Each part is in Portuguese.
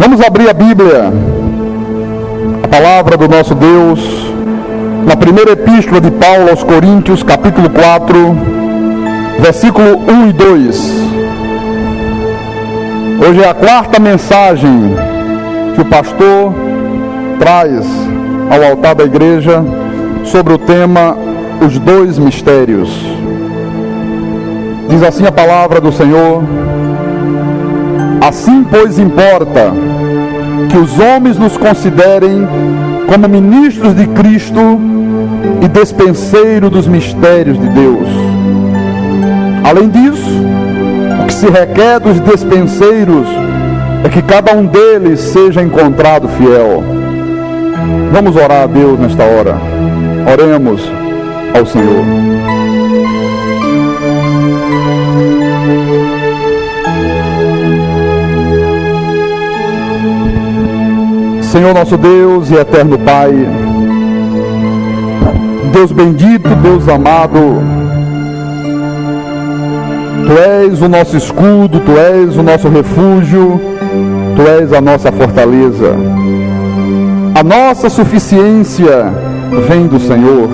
Vamos abrir a Bíblia, a palavra do nosso Deus, na primeira epístola de Paulo aos Coríntios, capítulo 4, versículo 1 e 2. Hoje é a quarta mensagem que o pastor traz ao altar da igreja sobre o tema Os Dois Mistérios. Diz assim a palavra do Senhor: assim, pois, importa que os homens nos considerem como ministros de Cristo e despenseiros dos mistérios de Deus. Além disso, o que se requer dos despenseiros é que cada um deles seja encontrado fiel. Vamos orar a Deus nesta hora. Oremos ao Senhor. Senhor nosso Deus e eterno Pai, Deus bendito, Deus amado, Tu és o nosso escudo, Tu és o nosso refúgio, Tu és a nossa fortaleza. A nossa suficiência vem do Senhor.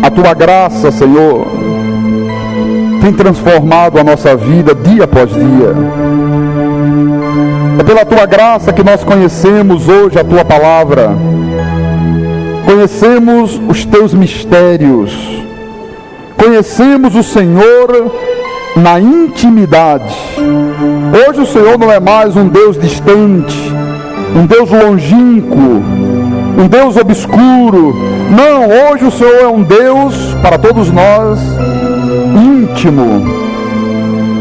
A Tua graça, Senhor, tem transformado a nossa vida dia após dia. É pela Tua graça que nós conhecemos hoje a Tua palavra, conhecemos os Teus mistérios, conhecemos o Senhor na intimidade. Hoje o Senhor não é mais um Deus distante, um Deus longínquo, um Deus obscuro. Não, hoje o Senhor é um Deus para todos nós íntimo.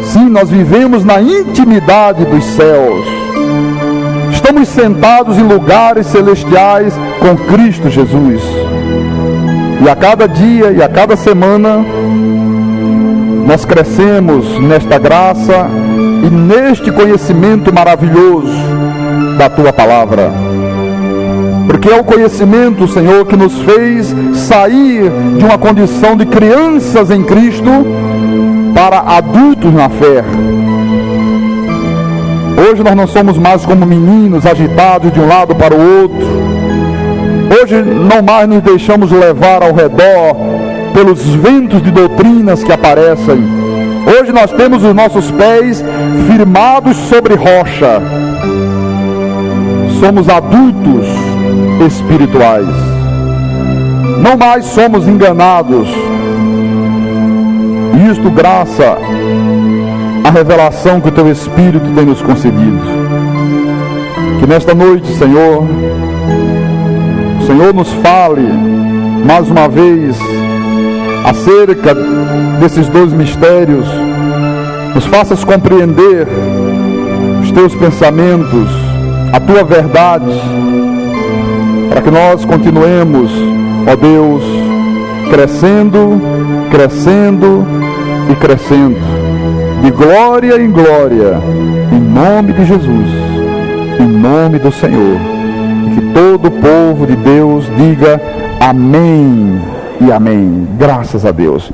Sim, nós vivemos na intimidade dos céus. Estamos sentados em lugares celestiais com Cristo Jesus. E a cada dia e a cada semana nós crescemos nesta graça e neste conhecimento maravilhoso da Tua palavra. Porque é o conhecimento, Senhor, que nos fez sair de uma condição de crianças em Cristo para adultos na fé. Hoje nós não somos mais como meninos agitados de um lado para o outro. Hoje não mais nos deixamos levar ao redor pelos ventos de doutrinas que aparecem. Hoje nós temos os nossos pés firmados sobre rocha. Somos adultos espirituais. Não mais somos enganados. Isto graças à revelação que o Teu Espírito tem nos concedido. Que nesta noite, Senhor, o Senhor nos fale mais uma vez acerca desses dois mistérios, nos faças compreender os Teus pensamentos, a Tua verdade, para que nós continuemos, ó Deus, crescendo, crescendo e crescendo, de glória em glória, em nome de Jesus, em nome do Senhor. E que todo o povo de Deus diga amém e amém. Graças a Deus.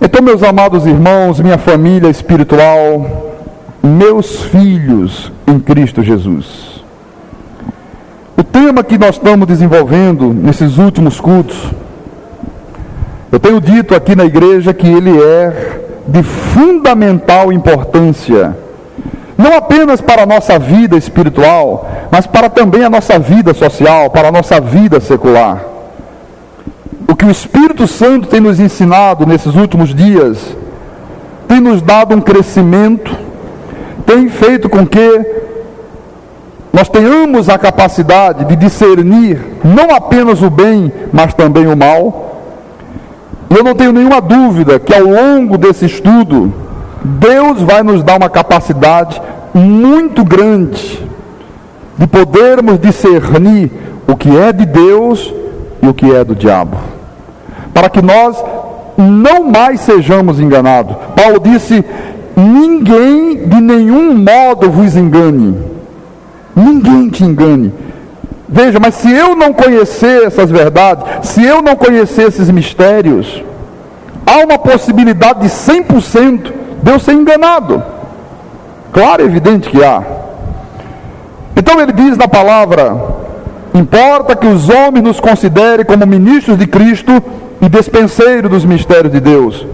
Então, meus amados irmãos, minha família espiritual, meus filhos em Cristo Jesus, o tema que nós estamos desenvolvendo nesses últimos cultos, eu tenho dito aqui na igreja que ele é de fundamental importância, não apenas para a nossa vida espiritual, mas para também a nossa vida social, para a nossa vida secular. O que o Espírito Santo tem nos ensinado nesses últimos dias, tem nos dado um crescimento, tem feito com que nós tenhamos a capacidade de discernir não apenas o bem, mas também o mal. Eu não tenho nenhuma dúvida que ao longo desse estudo, Deus vai nos dar uma capacidade muito grande de podermos discernir o que é de Deus e o que é do diabo, para que nós não mais sejamos enganados. Paulo disse: ninguém de nenhum modo vos engane, ninguém te engane. Veja, mas se eu não conhecer essas verdades, se eu não conhecer esses mistérios, há uma possibilidade de 100% de eu ser enganado. Claro, é evidente que há. Então ele diz na palavra: importa que os homens nos considerem como ministros de Cristo e dispenseiros dos mistérios de Deus.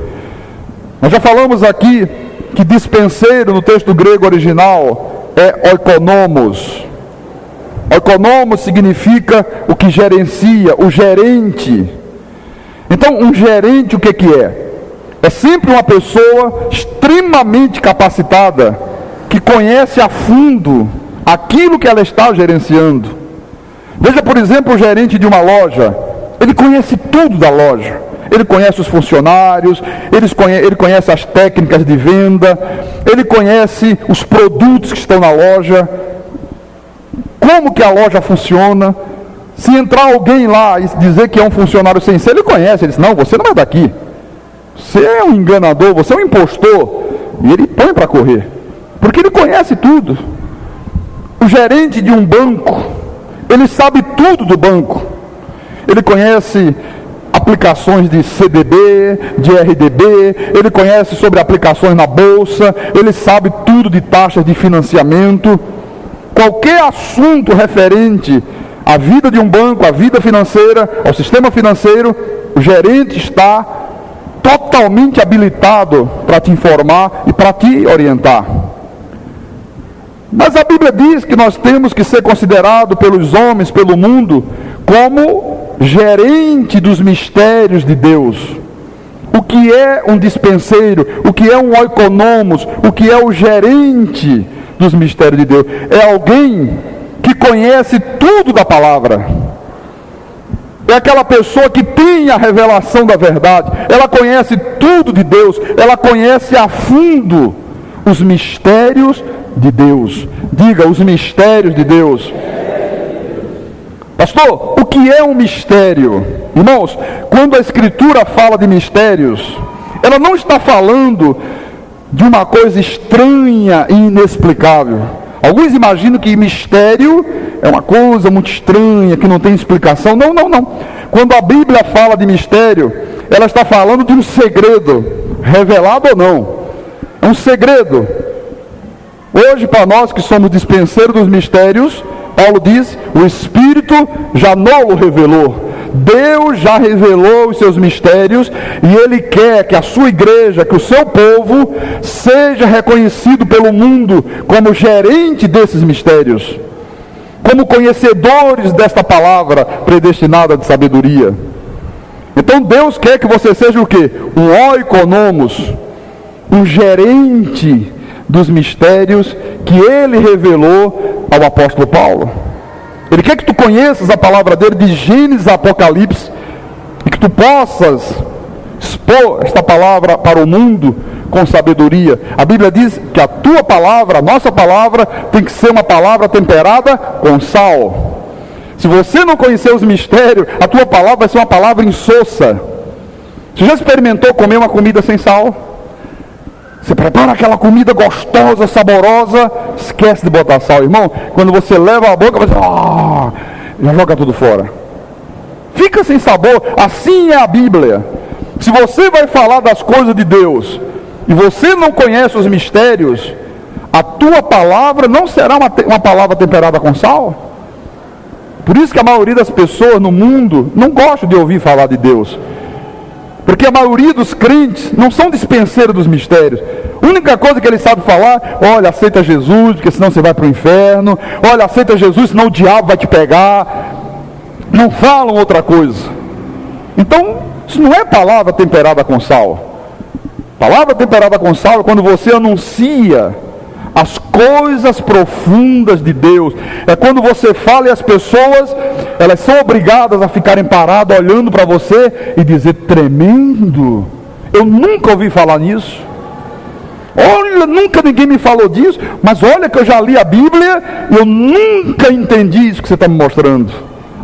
Nós já falamos aqui que dispenseiro no texto grego original é oikonomos. Oikonomos significa o que gerencia, o gerente. Então, um gerente o que é? É sempre uma pessoa extremamente capacitada, que conhece a fundo aquilo que ela está gerenciando. Veja, por exemplo, o gerente de uma loja. Ele conhece tudo da loja. Ele conhece os funcionários, ele conhece as técnicas de venda, ele conhece os produtos que estão na loja, como que a loja funciona. Se entrar alguém lá e dizer que é um funcionário sem ser, ele conhece. Ele diz: não, você não é daqui, você é um enganador, você é um impostor. E ele põe para correr, porque ele conhece tudo. O gerente de um banco, ele sabe tudo do banco. Ele conhece aplicações de CDB, de RDB, ele conhece sobre aplicações na bolsa, ele sabe tudo de taxas de financiamento. Qualquer assunto referente à vida de um banco, à vida financeira, ao sistema financeiro, o gerente está totalmente habilitado para te informar e para te orientar. Mas a Bíblia diz que nós temos que ser considerados pelos homens, pelo mundo, como gerente dos mistérios de Deus. O que é um dispenseiro? O que é um oikonomos? O que é o gerente dos mistérios de Deus? É alguém que conhece tudo da palavra. É aquela pessoa que tem a revelação da verdade. Ela conhece tudo de Deus. Ela conhece a fundo os mistérios de Deus. Diga: os mistérios de Deus. Pastor, o que é um mistério? Irmãos, quando a Escritura fala de mistérios, ela não está falando de uma coisa estranha e inexplicável. Alguns imaginam que mistério é uma coisa muito estranha, que não tem explicação. Não. Quando a Bíblia fala de mistério, ela está falando de um segredo, revelado ou não. É um segredo. Hoje, para nós que somos dispenseiros dos mistérios, Paulo diz: o Espírito já nolo revelou. Deus já revelou os seus mistérios e Ele quer que a sua igreja, que o seu povo, seja reconhecido pelo mundo como gerente desses mistérios, como conhecedores desta palavra predestinada de sabedoria. Então Deus quer que você seja o quê? Um oikonomos, um gerente dos mistérios que Ele revelou ao apóstolo Paulo. Ele quer que tu conheças a palavra dele de Gênesis a Apocalipse e que tu possas expor esta palavra para o mundo com sabedoria. A Bíblia diz que a tua palavra, a nossa palavra, tem que ser uma palavra temperada com sal. Se você não conhecer os mistérios, a tua palavra vai ser uma palavra insossa. Você já experimentou comer uma comida sem sal? Você prepara aquela comida gostosa, saborosa, esquece de botar sal, irmão. Quando você leva a boca, você já joga tudo fora. Fica sem sabor. Assim é a Bíblia. Se você vai falar das coisas de Deus e você não conhece os mistérios, a tua palavra não será uma palavra temperada com sal. Por isso que a maioria das pessoas no mundo não gosta de ouvir falar de Deus. Porque a maioria dos crentes não são dispenseiros dos mistérios. A única coisa que eles sabem falar: olha, aceita Jesus, porque senão você vai para o inferno. Olha, aceita Jesus, senão o diabo vai te pegar. Não falam outra coisa. Então, isso não é palavra temperada com sal. Palavra temperada com sal é quando você anuncia as coisas profundas de Deus. É quando você fala e as pessoas, elas são obrigadas a ficarem paradas olhando para você e dizer: tremendo, eu nunca ouvi falar nisso. Olha, nunca ninguém me falou disso, mas olha que eu já li a Bíblia e eu nunca entendi isso que você está me mostrando.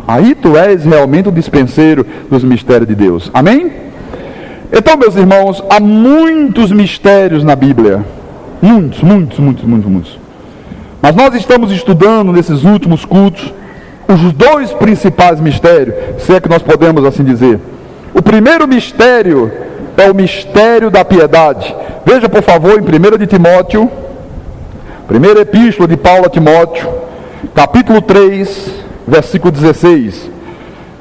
Aí tu és realmente o dispenseiro dos mistérios de Deus. Amém? Então, meus irmãos, há muitos mistérios na Bíblia. Muitos. Mas nós estamos estudando nesses últimos cultos os dois principais mistérios, se é que nós podemos assim dizer. O primeiro mistério é o mistério da piedade. Veja, por favor, em 1 de Timóteo, primeira epístola de Paulo a Timóteo, capítulo 3, versículo 16.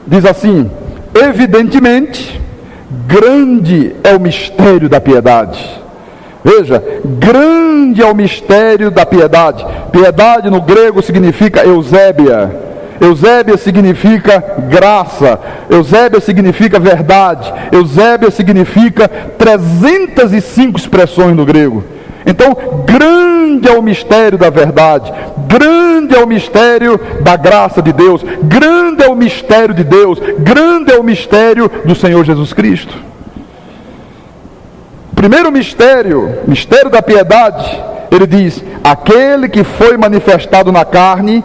Diz assim: evidentemente, grande é o mistério da piedade. Veja, grande é o mistério da piedade. Piedade no grego significa eusébia. Eusébia significa graça. Eusébia significa verdade. Eusébia significa 305 expressões no grego. Então, grande é o mistério da verdade, grande é o mistério da graça de Deus, grande é o mistério de Deus, grande é o mistério do Senhor Jesus Cristo. Primeiro mistério, mistério da piedade, ele diz: aquele que foi manifestado na carne,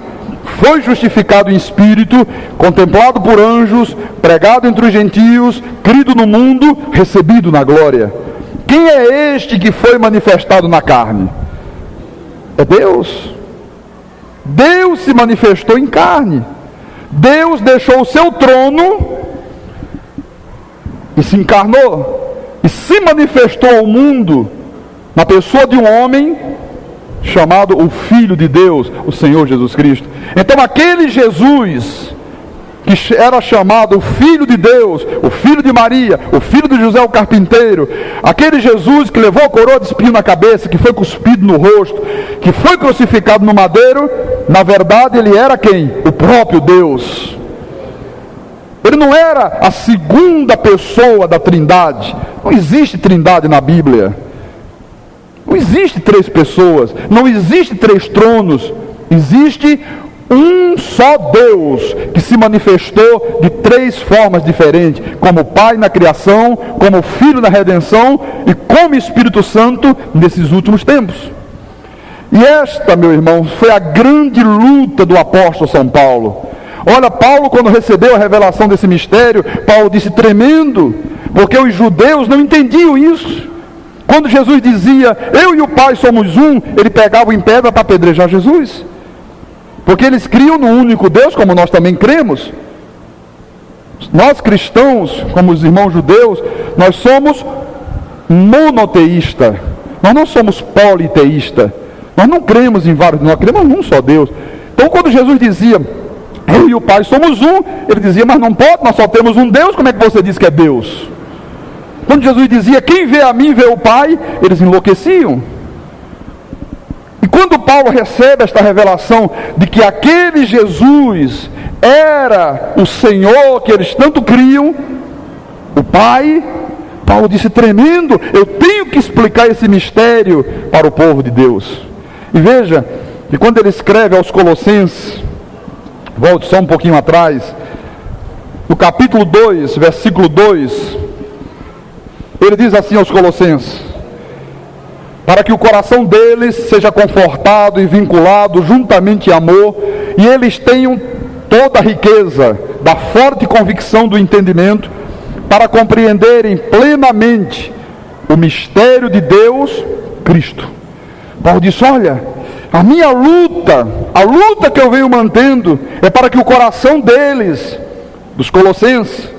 foi justificado em espírito, contemplado por anjos, pregado entre os gentios, crido no mundo, recebido na glória. Quem é este que foi manifestado na carne? É Deus. Deus se manifestou em carne. Deus deixou o seu trono e se encarnou e se manifestou ao mundo na pessoa de um homem chamado o Filho de Deus, o Senhor Jesus Cristo. Então aquele Jesus que era chamado o Filho de Deus, o Filho de Maria, o Filho de José o carpinteiro, aquele Jesus que levou a coroa de espinho na cabeça, que foi cuspido no rosto, que foi crucificado no madeiro, na verdade ele era quem? O próprio Deus. Ele não era a segunda pessoa da Trindade. Não existe Trindade na Bíblia. Não existe três pessoas, não existe três tronos. Existe um só Deus que se manifestou de três formas diferentes: como Pai na criação, como Filho na redenção e como Espírito Santo nesses últimos tempos. E esta, meu irmão, foi a grande luta do apóstolo São Paulo. Olha, Paulo, quando recebeu a revelação desse mistério, Paulo disse tremendo, porque os judeus não entendiam isso. Quando Jesus dizia: eu e o Pai somos um, ele pegava em pedra para apedrejar Jesus, porque eles criam no único Deus, como nós também cremos. Nós cristãos, como os irmãos judeus, nós somos monoteístas. Nós não somos politeístas. Nós não cremos em vários, nós cremos em um só Deus. Então quando Jesus dizia: eu e o Pai somos um, ele dizia: mas não pode, nós só temos um Deus, como é que você diz que é Deus? Quando Jesus dizia: quem vê a mim vê o Pai, eles enlouqueciam. E quando Paulo recebe esta revelação de que aquele Jesus era o Senhor que eles tanto criam, o Pai, Paulo disse tremendo: eu tenho que explicar esse mistério para o povo de Deus. E veja que quando ele escreve aos Colossenses, volte só um pouquinho atrás, no capítulo 2, versículo 2, ele diz assim aos Colossenses: para que o coração deles seja confortado e vinculado juntamente em amor, e eles tenham toda a riqueza da forte convicção do entendimento, para compreenderem plenamente o mistério de Deus, Cristo. Paulo disse: olha, a minha luta, a luta que eu venho mantendo, é para que o coração deles, dos Colossenses,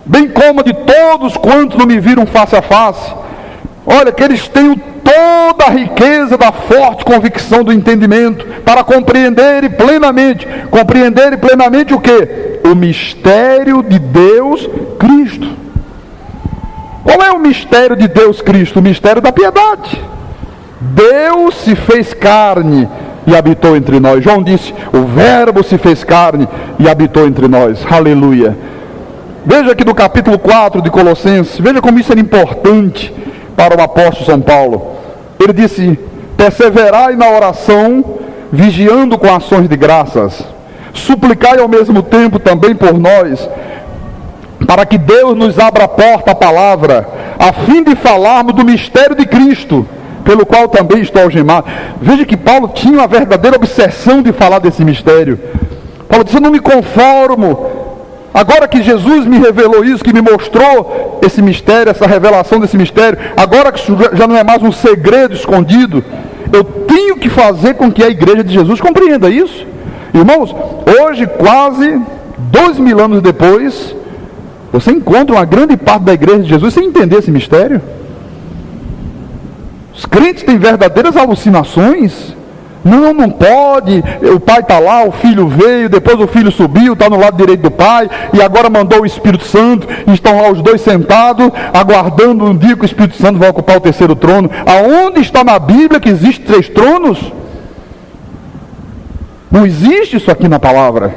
bem como de todos quantos não me viram face a face, olha, que eles tenham toda a riqueza da forte convicção do entendimento, para compreenderem plenamente o quê? O mistério de Deus Cristo. Qual é o mistério de Deus Cristo? O mistério da piedade. Deus se fez carne e habitou entre nós. João disse: o verbo se fez carne e habitou entre nós. Aleluia. Veja aqui no capítulo 4 de Colossenses, veja como isso era importante para o apóstolo São Paulo. Ele disse: perseverai na oração, vigiando com ações de graças, suplicai ao mesmo tempo também por nós, para que Deus nos abra a porta à palavra, a fim de falarmos do mistério de Cristo, pelo qual também estou algemado. Veja que Paulo tinha uma verdadeira obsessão de falar desse mistério. Paulo disse: eu não me conformo. Agora que Jesus me revelou isso, que me mostrou esse mistério, essa revelação desse mistério, agora que isso já não é mais um segredo escondido, eu tenho que fazer com que a igreja de Jesus compreenda isso. Irmãos, hoje, quase 2000 anos depois, você encontra uma grande parte da igreja de Jesus sem entender esse mistério. Os crentes têm verdadeiras alucinações. Não, não pode, o pai está lá, o filho veio, depois o filho subiu, está no lado direito do pai, e agora mandou o Espírito Santo, e estão lá os dois sentados, aguardando um dia que o Espírito Santo vai ocupar o terceiro trono. Aonde está na Bíblia que existe 3 tronos? Não existe isso aqui na palavra.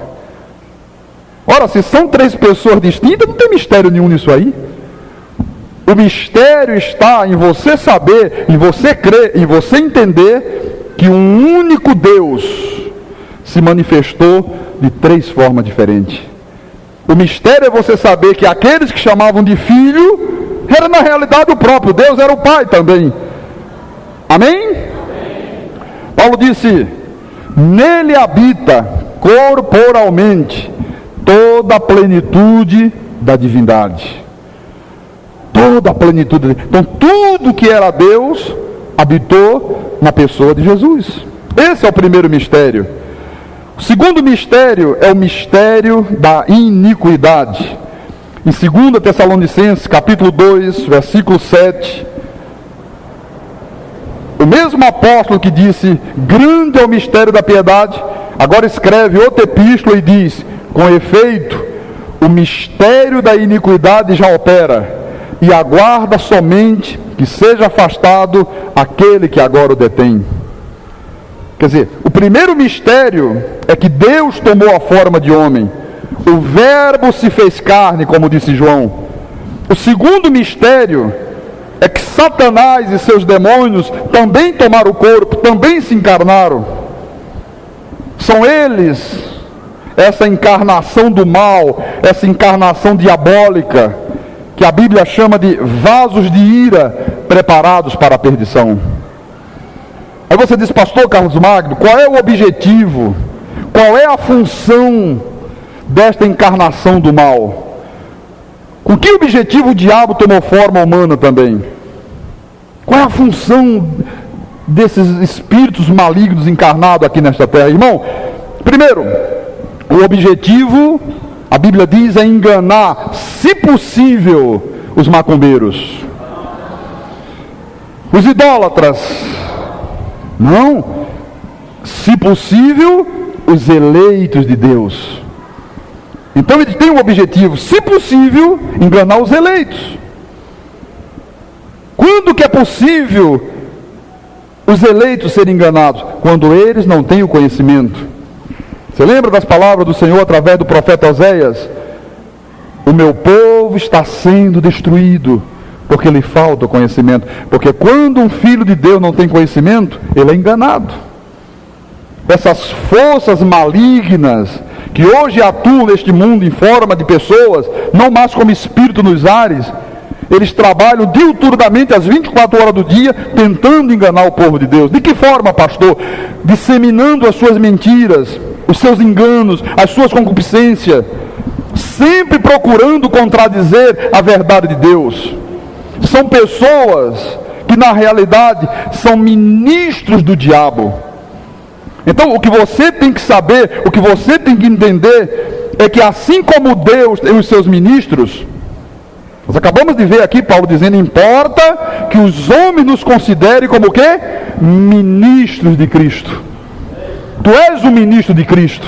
Ora, se são 3 pessoas distintas, não tem mistério nenhum nisso aí. O mistério está em você saber, em você crer, em você entender que um único Deus se manifestou de 3 formas diferentes. O mistério é você saber que aqueles que chamavam de filho, era na realidade o próprio Deus, era o Pai também. Amém? Amém. Paulo disse, nele habita corporalmente toda a plenitude da divindade. Toda a plenitude. Então tudo que era Deus habitou na pessoa de Jesus. Esse é o primeiro mistério. O segundo mistério é o mistério da iniquidade. Em 2 Tessalonicenses, capítulo 2, versículo 7, o mesmo apóstolo que disse, grande é o mistério da piedade, agora escreve outra epístola e diz, com efeito, o mistério da iniquidade já opera, e aguarda somente que seja afastado aquele que agora o detém. Quer dizer, o primeiro mistério é que Deus tomou a forma de homem. O verbo se fez carne, como disse João. O segundo mistério é que Satanás e seus demônios também tomaram o corpo, também se encarnaram. São eles, essa encarnação do mal, essa encarnação diabólica, que a Bíblia chama de vasos de ira preparados para a perdição. Aí você diz, pastor Carlos Magno, qual é o objetivo, qual é a função desta encarnação do mal? Com que objetivo o diabo tomou forma humana também? Qual é a função desses espíritos malignos encarnados aqui nesta terra? Irmão, primeiro, o objetivo, a Bíblia diz, é enganar, se possível, os macumbeiros. Os idólatras. Não. Se possível, os eleitos de Deus. Então ele tem um objetivo, se possível, enganar os eleitos. Quando que é possível os eleitos serem enganados? Quando eles não têm o conhecimento. Você lembra das palavras do Senhor através do profeta Oséias? O meu povo está sendo destruído porque lhe falta o conhecimento. Porque quando um filho de Deus não tem conhecimento, ele é enganado. Essas forças malignas que hoje atuam neste mundo em forma de pessoas, não mais como espírito nos ares, eles trabalham diuturnamente às 24 horas do dia, tentando enganar o povo de Deus. De que forma, pastor? Disseminando as suas mentiras, os seus enganos, as suas concupiscências, sempre procurando contradizer a verdade de Deus. São pessoas que na realidade são ministros do diabo. Então o que você tem que saber, o que você tem que entender, é que assim como Deus tem os seus ministros, nós acabamos de ver aqui Paulo dizendo, importa que os homens nos considerem como o quê? Ministros de Cristo. Tu és o ministro de Cristo.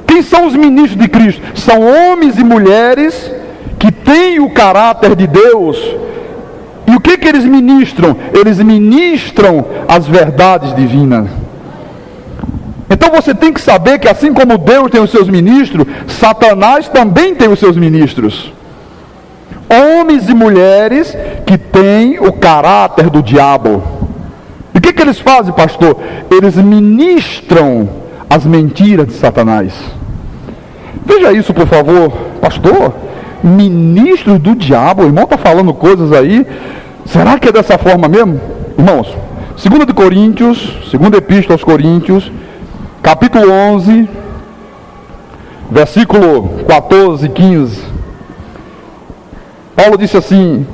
Quem são os ministros de Cristo? São homens e mulheres que têm o caráter de Deus. E o que eles ministram? Eles ministram as verdades divinas. Então você tem que saber que assim como Deus tem os seus ministros, Satanás também tem os seus ministros. Homens e mulheres que têm o caráter do diabo. E o que eles fazem, pastor? Eles ministram as mentiras de Satanás. Veja isso, por favor, pastor. Ministros do diabo, o irmão está falando coisas aí. Será que é dessa forma mesmo? Irmãos, 2 de Coríntios, 2ª Epístola aos Coríntios, capítulo 11, versículo 14 e 15. Paulo disse assim,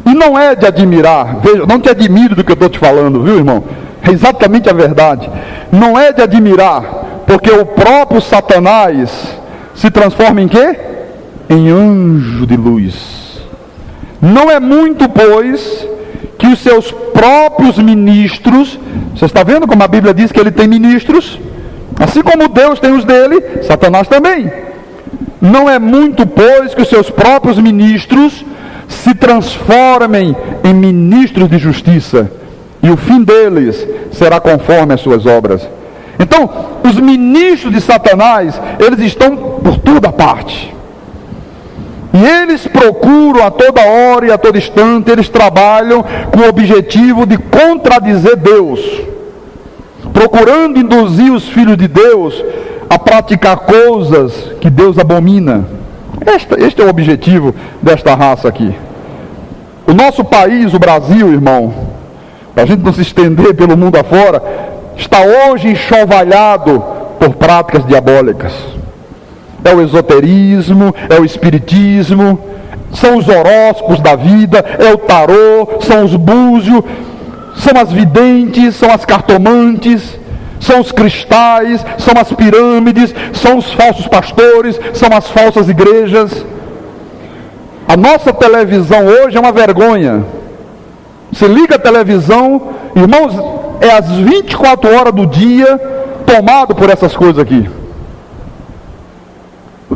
e não é de admirar, veja, não te admiro do que eu estou te falando, viu, irmão? É exatamente a verdade. Não é de admirar, porque o próprio Satanás se transforma em quê? Em anjo de luz. Não é muito, pois, que os seus próprios ministros, você está vendo como a Bíblia diz que ele tem ministros? Assim como Deus tem os dele, Satanás também. Não é muito, pois, que os seus próprios ministros se transformem em ministros de justiça, e o fim deles será conforme as suas obras. Então, os ministros de Satanás, eles estão por toda parte. E eles procuram a toda hora e a todo instante, eles trabalham com o objetivo de contradizer Deus, procurando induzir os filhos de Deus a praticar coisas que Deus abomina. Este é o objetivo desta raça aqui. O nosso país, o Brasil, irmão, para a gente não se estender pelo mundo afora, está hoje enxovalhado por práticas diabólicas. É o esoterismo, é o espiritismo, são os horóscopos da vida, é o tarô, são os búzios, são as videntes, são as cartomantes, são os cristais, são as pirâmides, são os falsos pastores, são as falsas igrejas. A nossa televisão hoje é uma vergonha. Você liga a televisão, irmãos, é às 24 horas do dia tomado por essas coisas aqui.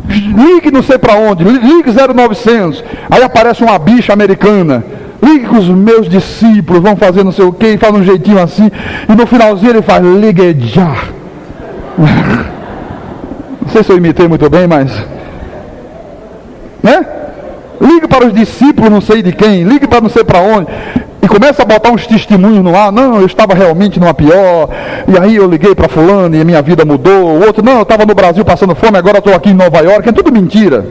Ligue não sei para onde, ligue 0900, aí aparece uma bicha americana. Ligue com os meus discípulos, vão fazer não sei o que, e faz um jeitinho assim, e no finalzinho ele faz, ligue já. Não sei se eu imitei muito bem, mas... né? Ligue para os discípulos não sei de quem, ligue para não sei para onde, e começa a botar uns testemunhos no ar. Não, eu estava realmente numa pior, e aí eu liguei para fulano e a minha vida mudou. O outro, não, eu estava no Brasil passando fome, agora estou aqui em Nova York. É tudo mentira.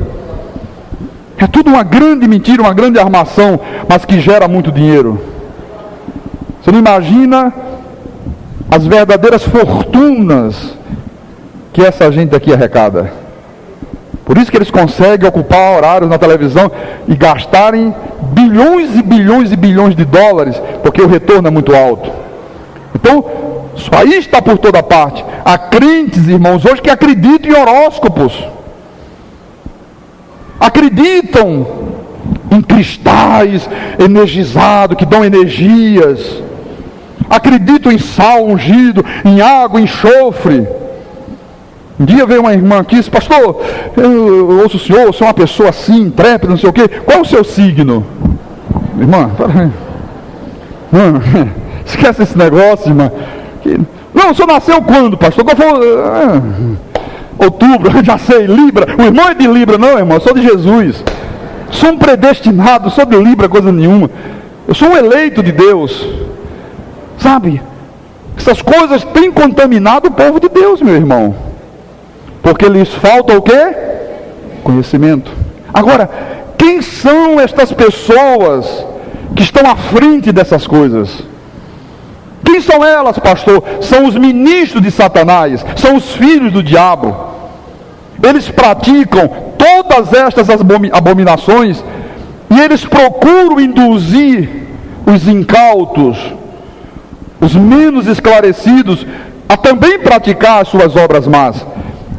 É tudo uma grande mentira, uma grande armação, mas que gera muito dinheiro. Você não imagina as verdadeiras fortunas que essa gente aqui arrecada. Por isso que eles conseguem ocupar horários na televisão e gastarem bilhões e bilhões e bilhões de dólares, porque o retorno é muito alto. Então, isso aí está por toda parte. Há crentes, irmãos, hoje que acreditam em horóscopos. Acreditam em cristais energizados, que dão energias. Acreditam em sal ungido, em água, em enxofre. Um dia veio uma irmã aqui e disse, pastor, eu ouço o senhor, eu sou uma pessoa assim, intrépida, não sei o quê. Qual é o seu signo? Irmã, não, esquece esse negócio, irmã. Não, o senhor nasceu quando, pastor? Qual foi? Outubro, já sei, Libra. O irmão é de Libra, não, irmão, eu sou de Jesus. Sou um predestinado, sou de Libra, coisa nenhuma. Eu sou um eleito de Deus. Sabe? Essas coisas têm contaminado o povo de Deus, meu irmão. Porque lhes falta o quê? Conhecimento. Agora, quem são estas pessoas que estão à frente dessas coisas? Quem são elas, pastor? São os ministros de Satanás, são os filhos do diabo. Eles praticam todas estas abominações e eles procuram induzir os incautos, os menos esclarecidos, a também praticar as suas obras más.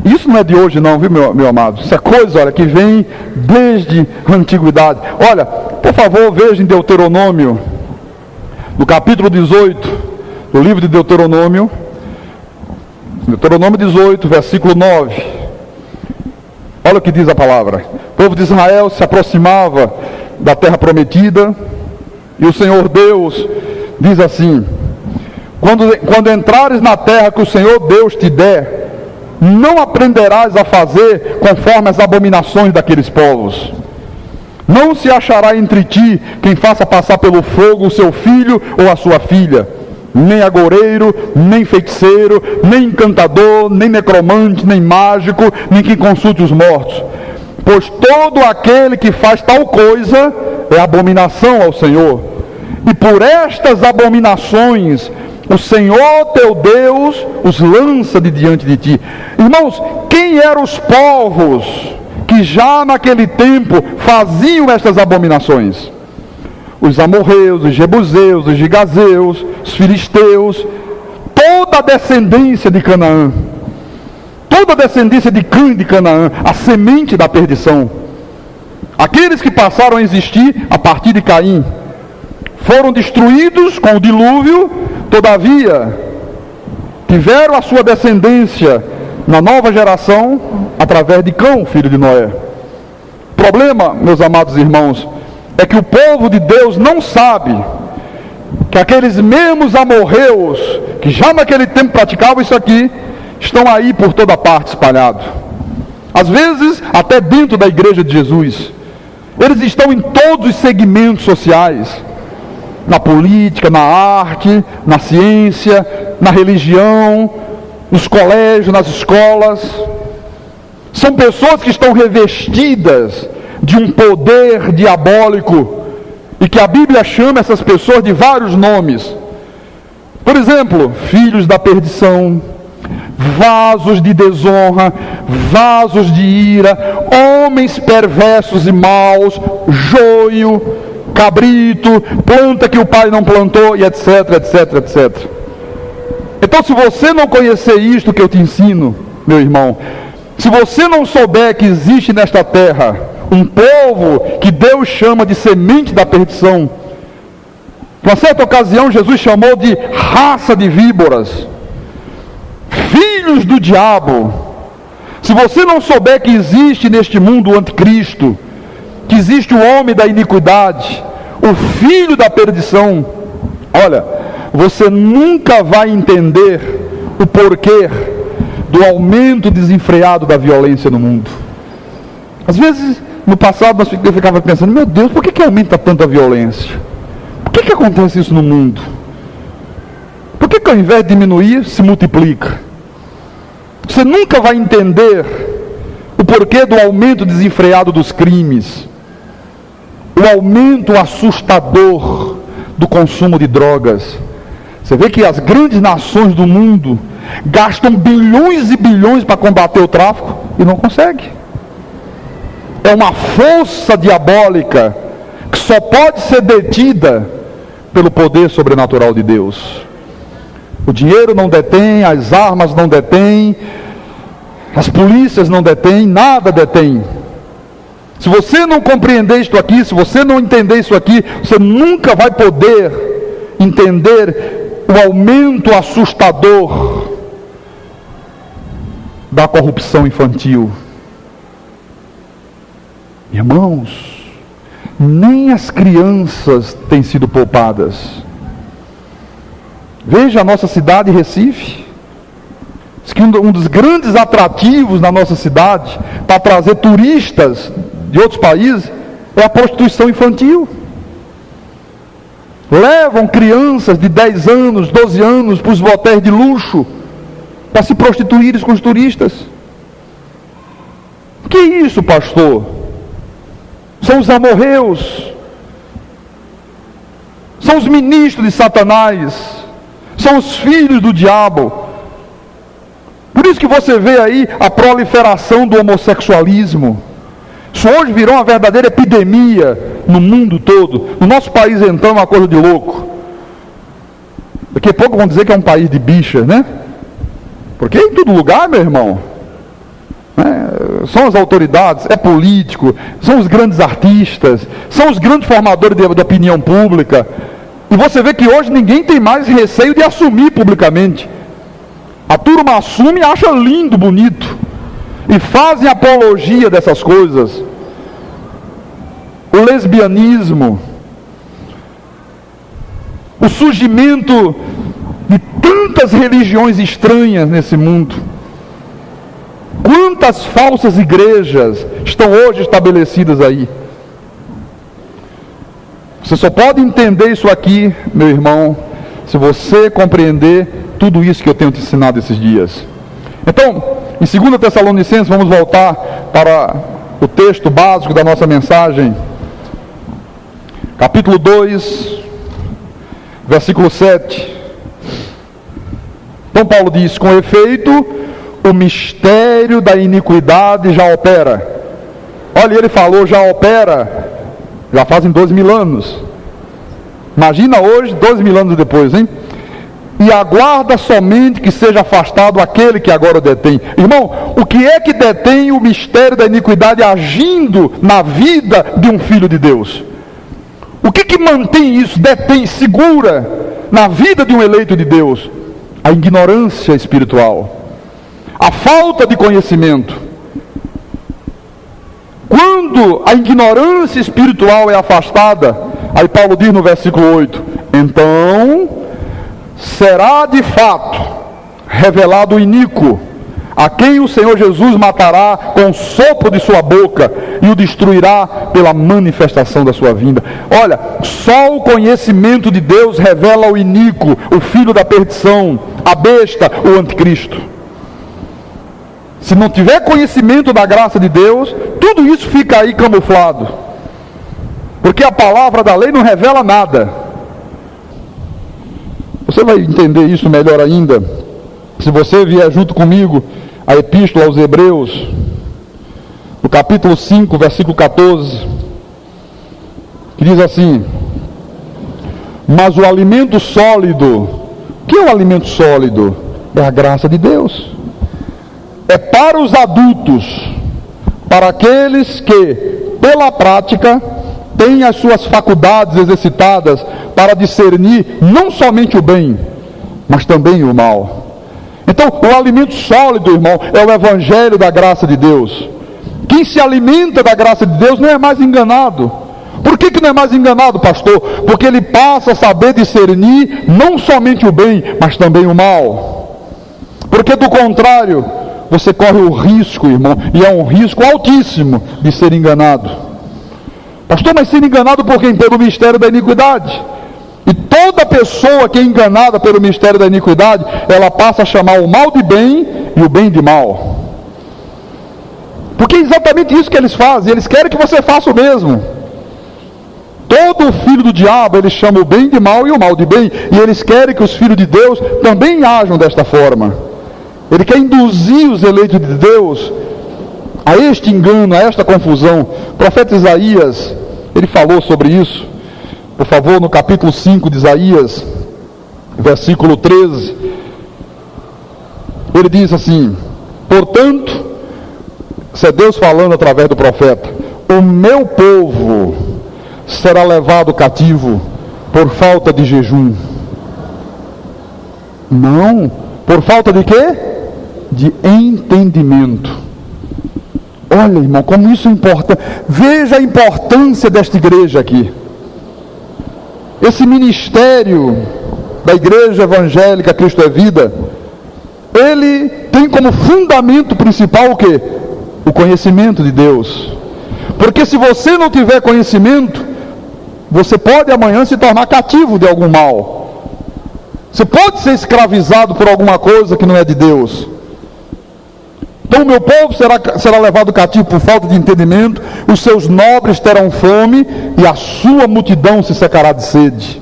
Isso não é de hoje não, viu, meu amado? Isso é coisa, olha, que vem desde a antiguidade. Olha, por favor, veja em Deuteronômio, no capítulo 18, do livro de Deuteronômio, Deuteronômio 18, versículo 9. Olha o que diz a palavra. O povo de Israel se aproximava da terra prometida, e o Senhor Deus diz assim: quando entrares na terra que o Senhor Deus te der, não aprenderás a fazer conforme as abominações daqueles povos. Não se achará entre ti quem faça passar pelo fogo o seu filho ou a sua filha, nem agoureiro, nem feiticeiro, nem encantador, nem necromante, nem mágico, nem quem consulte os mortos. Pois todo aquele que faz tal coisa é abominação ao Senhor. E por estas abominações o Senhor teu Deus os lança de diante de ti. Irmãos, quem eram os povos que já naquele tempo faziam estas abominações? Os amorreus, os jebuseus, os gigazeus, os filisteus, toda a descendência de Canaã, toda a descendência de Cã e de Canaã, a semente da perdição. Aqueles que passaram a existir a partir de Caim foram destruídos com o dilúvio, todavia tiveram a sua descendência na nova geração através de Cão, filho de Noé. O problema, meus amados irmãos, é que o povo de Deus não sabe que aqueles mesmos amorreus que já naquele tempo praticavam isso aqui, estão aí por toda parte espalhados. Às vezes até dentro da igreja de Jesus. Eles estão em todos os segmentos sociais, na política, na arte, na ciência, na religião, nos colégios, nas escolas. São pessoas que estão revestidas de um poder diabólico e que a Bíblia chama essas pessoas de vários nomes. Por exemplo, filhos da perdição, vasos de desonra, vasos de ira, homens perversos e maus, joio, cabrito, planta que o pai não plantou, e etc, etc, etc. Então, se você não conhecer isto que eu te ensino, meu irmão, se você não souber que existe nesta terra um povo que Deus chama de semente da perdição, numa certa ocasião Jesus chamou de raça de víboras, filhos do diabo. Se você não souber que existe neste mundo o anticristo, que existe o homem da iniquidade, o filho da perdição, olha, você nunca vai entender o porquê do aumento desenfreado da violência no mundo. Às vezes, no passado, eu ficava pensando, meu Deus, por que aumenta tanto a violência? Por que acontece isso no mundo? Por que ao invés de diminuir, se multiplica? Você nunca vai entender o porquê do aumento desenfreado dos crimes, o aumento assustador do consumo de drogas. Você vê que as grandes nações do mundo gastam bilhões e bilhões para combater o tráfico e não conseguem. É uma força diabólica que só pode ser detida pelo poder sobrenatural de Deus. O dinheiro não detém, as armas não detêm, as polícias não detêm, nada detém. Se você não compreender isto aqui, se você não entender isso aqui, você nunca vai poder entender o aumento assustador da corrupção infantil. Irmãos, nem as crianças têm sido poupadas. Veja a nossa cidade, Recife. Diz que um dos grandes atrativos na nossa cidade para trazer turistas de outros países é a prostituição infantil. Levam crianças de 10 anos, 12 anos para os motéis de luxo para se prostituírem com os turistas. Que isso, pastor? São os amorreus, são os ministros de Satanás, são os filhos do diabo. Por isso que você vê aí a proliferação do homossexualismo. Isso hoje virou uma verdadeira epidemia no mundo todo. No nosso país, então, é uma coisa de louco. Daqui a pouco vão dizer que é um país de bichas, né? Porque em todo lugar, meu irmão, são as autoridades, é político, são os grandes artistas, são os grandes formadores de opinião pública. E você vê que hoje ninguém tem mais receio de assumir publicamente. A turma assume e acha lindo, bonito, e fazem apologia dessas coisas. O lesbianismo, o surgimento de tantas religiões estranhas nesse mundo. Quantas falsas igrejas estão hoje estabelecidas aí? Você só pode entender isso aqui, meu irmão, se você compreender tudo isso que eu tenho te ensinado esses dias. Então, em 2 Tessalonicenses, vamos voltar para o texto básico da nossa mensagem. Capítulo 2, versículo 7. Então Paulo diz, com efeito, o mistério da iniquidade já opera. Olha, ele falou já opera, já fazem 2000 anos. Imagina hoje, 2000 anos depois, hein? E aguarda somente que seja afastado aquele que agora o detém. Irmão, o que é que detém o mistério da iniquidade agindo na vida de um filho de Deus? O que mantém isso, detém, segura na vida de um eleito de Deus? A ignorância espiritual, a falta de conhecimento. Quando a ignorância espiritual é afastada, aí Paulo diz no versículo 8: então será de fato revelado o iníquo, a quem o Senhor Jesus matará com o sopro de sua boca e o destruirá pela manifestação da sua vinda. Olha, só o conhecimento de Deus revela o iníquo, o filho da perdição, a besta, o anticristo. Se não tiver conhecimento da graça de Deus, tudo isso fica aí camuflado, porque a palavra da lei não revela nada. Você vai entender isso melhor ainda se você vier junto comigo a epístola aos Hebreus, no capítulo 5, versículo 14, que diz assim: mas o alimento sólido, o que é o alimento sólido? É a graça de Deus, é para os adultos, para aqueles que, pela prática, têm as suas faculdades exercitadas para discernir não somente o bem, mas também o mal. Então, o alimento sólido, irmão, é o evangelho da graça de Deus. Quem se alimenta da graça de Deus não é mais enganado. Por que não é mais enganado, pastor? Porque ele passa a saber discernir não somente o bem, mas também o mal. Porque do contrário, você corre o risco, irmão, e é um risco altíssimo de ser enganado. Pastor, mas ser enganado por quem? Pelo mistério da iniquidade. E toda pessoa que é enganada pelo mistério da iniquidade, ela passa a chamar o mal de bem e o bem de mal. Porque é exatamente isso que eles fazem, eles querem que você faça o mesmo. Todo filho do diabo, ele chama o bem de mal e o mal de bem, e eles querem que os filhos de Deus também ajam desta forma. Ele quer induzir os eleitos de Deus a este engano, a esta confusão. O profeta Isaías, ele falou sobre isso. Por favor, no capítulo 5 de Isaías, versículo 13, ele diz assim: portanto, isso é Deus falando através do profeta, o meu povo será levado cativo por falta de jejum. Não, por falta de quê? De entendimento. Olha, irmão, como isso é importante. Veja a importância desta igreja aqui. Esse ministério da igreja evangélica Cristo é Vida, ele tem como fundamento principal o quê? O conhecimento de Deus. Porque se você não tiver conhecimento, você pode amanhã se tornar cativo de algum mal. Você pode ser escravizado por alguma coisa que não é de Deus. Então o meu povo será levado cativo por falta de entendimento, os seus nobres terão fome, e a sua multidão se secará de sede.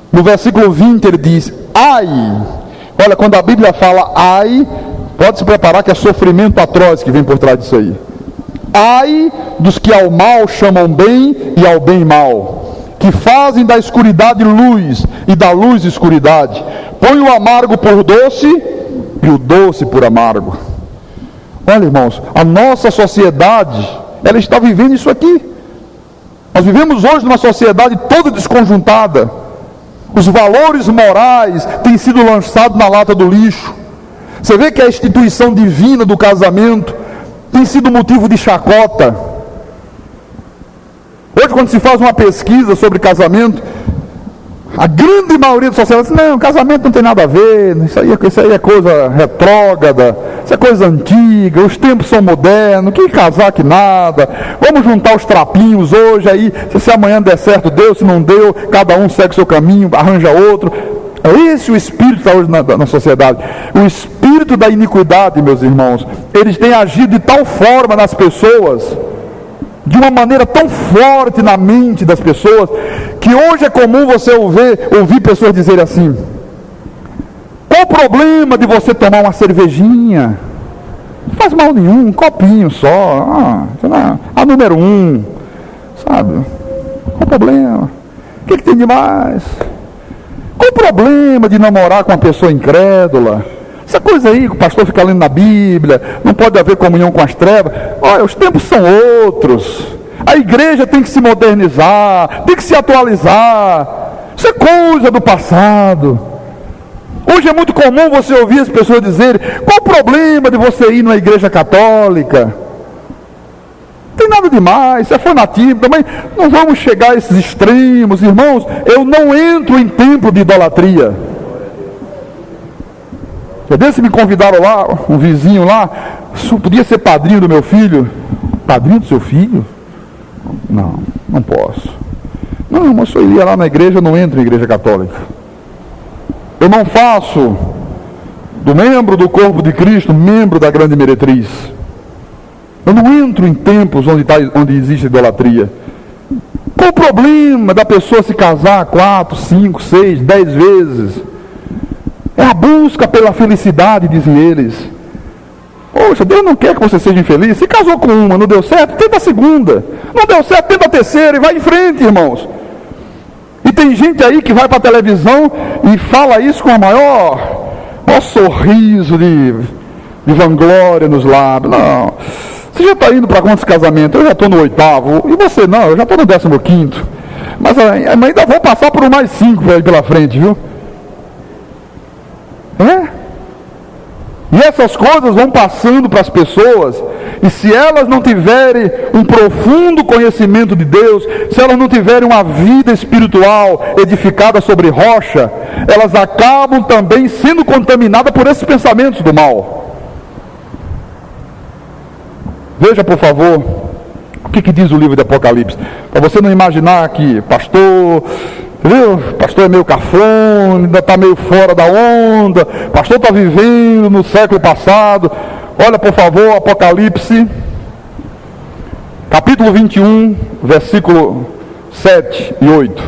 No versículo 20 ele diz: ai, olha, quando a Bíblia fala ai, pode se preparar que é sofrimento atroz que vem por trás disso aí. Ai dos que ao mal chamam bem e ao bem mal, que fazem da escuridade luz e da luz escuridade, põe o amargo por doce e o doce por amargo. Olha, irmãos, a nossa sociedade, ela está vivendo isso aqui. Nós vivemos hoje numa sociedade toda desconjuntada. Os valores morais têm sido lançados na lata do lixo. Você vê que a instituição divina do casamento tem sido motivo de chacota. Hoje, quando se faz uma pesquisa sobre casamento, a grande maioria da sociedade diz: não, casamento não tem nada a ver, isso aí é coisa retrógrada, isso é coisa antiga, os tempos são modernos, que casar que nada, vamos juntar os trapinhos hoje, aí se amanhã der certo, deu, se não deu, cada um segue o seu caminho, arranja outro. É esse o espírito que está hoje na sociedade. O espírito da iniquidade, meus irmãos, eles têm agido de tal forma nas pessoas, de uma maneira tão forte na mente das pessoas, que hoje é comum você ouvir pessoas dizerem assim: qual o problema de você tomar uma cervejinha? Não faz mal nenhum, um copinho só, a número 1, sabe? Qual o problema? O que tem de mais? Qual o problema de namorar com uma pessoa incrédula? Essa coisa aí que o pastor fica lendo na Bíblia, não pode haver comunhão com as trevas. Olha, os tempos são outros. A igreja tem que se modernizar, tem que se atualizar. Isso é coisa do passado. Hoje é muito comum você ouvir as pessoas dizerem: qual o problema de você ir numa igreja católica? Não tem nada demais, isso é fanatismo. Também não vamos chegar a esses extremos, irmãos. Eu não entro em templo de idolatria. Já desse me convidaram lá, um vizinho lá, podia ser padrinho do meu filho. Padrinho do seu filho? Não, não posso. Não, mas eu ia lá na igreja, eu não entro em igreja católica. Eu não faço do membro do corpo de Cristo membro da grande meretriz. Eu não entro em templos onde existe idolatria. Qual o problema da pessoa se casar 4, 5, 6, 10 vezes? É a busca pela felicidade, dizem eles. Poxa, Deus não quer que você seja infeliz. Se casou com uma, não deu certo, tenta a segunda. Não deu certo, tenta a terceira e vai em frente, irmãos. E tem gente aí que vai para a televisão e fala isso com o maior sorriso de vanglória nos lábios. Não. Você já está indo para quantos casamentos? Eu já estou no 8º. E você não, eu já estou no 15º. Mas ainda vou passar por mais 5 aí pela frente, viu? E essas coisas vão passando para as pessoas, e se elas não tiverem um profundo conhecimento de Deus, se elas não tiverem uma vida espiritual edificada sobre rocha, elas acabam também sendo contaminadas por esses pensamentos do mal. Veja, por favor, o que diz o livro de Apocalipse, para você não imaginar que pastor é meio cafona, ainda está meio fora da onda, pastor está vivendo no século passado. Olha, por favor, Apocalipse, capítulo 21, versículo 7 e 8.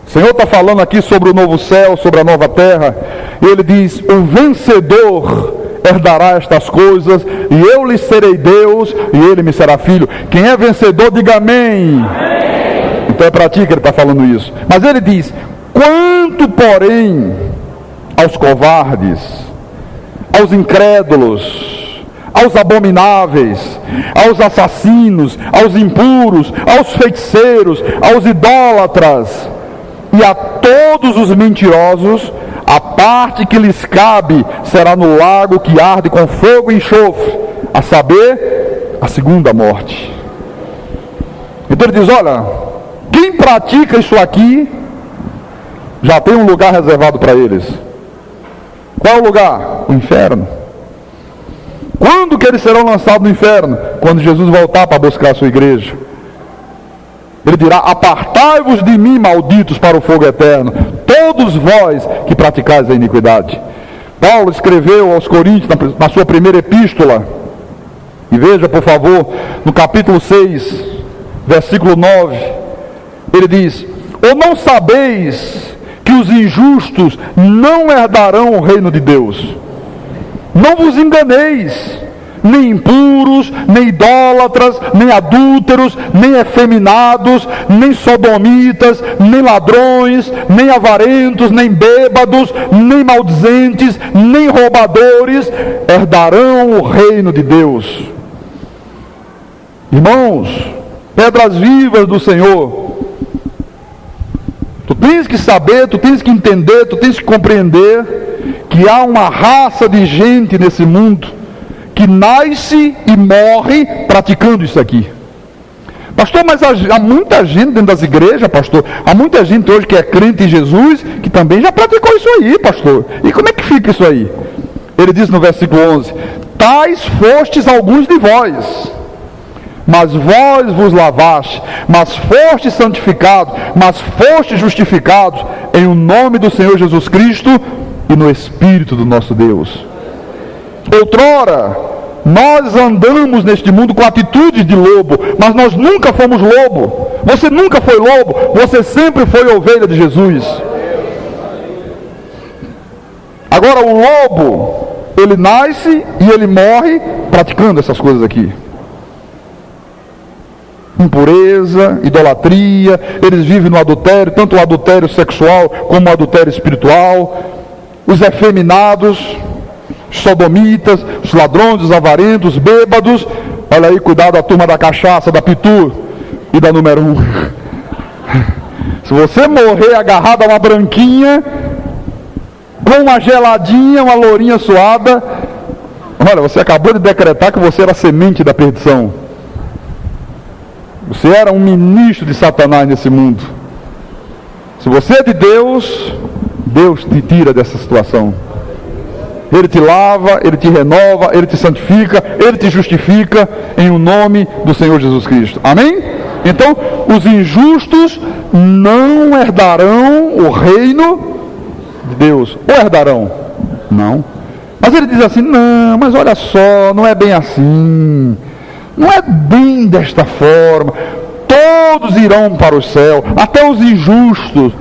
O Senhor está falando aqui sobre o novo céu, sobre a nova terra, e Ele diz: o vencedor herdará estas coisas, e eu lhe serei Deus, e ele me será filho. Quem é vencedor, diga amém. Então é para ti que ele está falando isso. Mas ele diz: quanto, porém, aos covardes, aos incrédulos, aos abomináveis, aos assassinos, aos impuros, aos feiticeiros, aos idólatras e a todos os mentirosos, a parte que lhes cabe será no lago que arde com fogo e enxofre, a saber, a segunda morte. Então ele diz: olha, quem pratica isso aqui já tem um lugar reservado para eles. Qual é o lugar? O inferno. Quando que eles serão lançados no inferno? Quando Jesus voltar para buscar a sua igreja. Ele dirá: apartai-vos de mim, malditos, para o fogo eterno, todos vós que praticais a iniquidade. Paulo escreveu aos Coríntios na sua primeira epístola, e veja, por favor, no capítulo 6, versículo 9, ele diz: ou não sabeis que os injustos não herdarão o reino de Deus? Não vos enganeis, nem impuros, nem idólatras, nem adúlteros, nem efeminados, nem sodomitas, nem ladrões, nem avarentos, nem bêbados, nem maldizentes, nem roubadores herdarão o reino de Deus. Irmãos, pedras vivas do Senhor, tu tens que saber, tu tens que entender, tu tens que compreender que há uma raça de gente nesse mundo que nasce e morre praticando isso aqui. Pastor, mas há muita gente dentro das igrejas, pastor. Há muita gente hoje que é crente em Jesus, que também já praticou isso aí, pastor. E como é que fica isso aí? Ele diz no versículo 11: tais fostes alguns de vós, mas vós vos lavaste, mas fostes santificados, mas fostes justificados em o nome do Senhor Jesus Cristo e no Espírito do nosso Deus. Outrora, nós andamos neste mundo com atitudes de lobo, mas nós nunca fomos lobo. Você nunca foi lobo, você sempre foi ovelha de Jesus. Agora, o lobo, ele nasce e ele morre praticando essas coisas aqui. Impureza, idolatria, eles vivem no adultério, tanto o adultério sexual como o adultério espiritual. Os efeminados, os sodomitas, os ladrões, os avarentos, os bêbados, Olha aí, cuidado a turma da cachaça, da Pitu e da número 1. Se você morrer agarrado a uma branquinha, com uma geladinha, uma lourinha suada, olha, você acabou de decretar que você era semente da perdição. Você era um ministro de Satanás nesse mundo. Se você é de Deus, Deus te tira dessa situação. Ele te lava, Ele te renova, Ele te santifica, Ele te justifica em o nome do Senhor Jesus Cristo. Amém? Então, os injustos não herdarão o reino de Deus. Ou herdarão? Não. Mas ele diz assim, não, mas olha só, não é bem assim. Não é bem desta forma. Todos irão para o céu, até os injustos.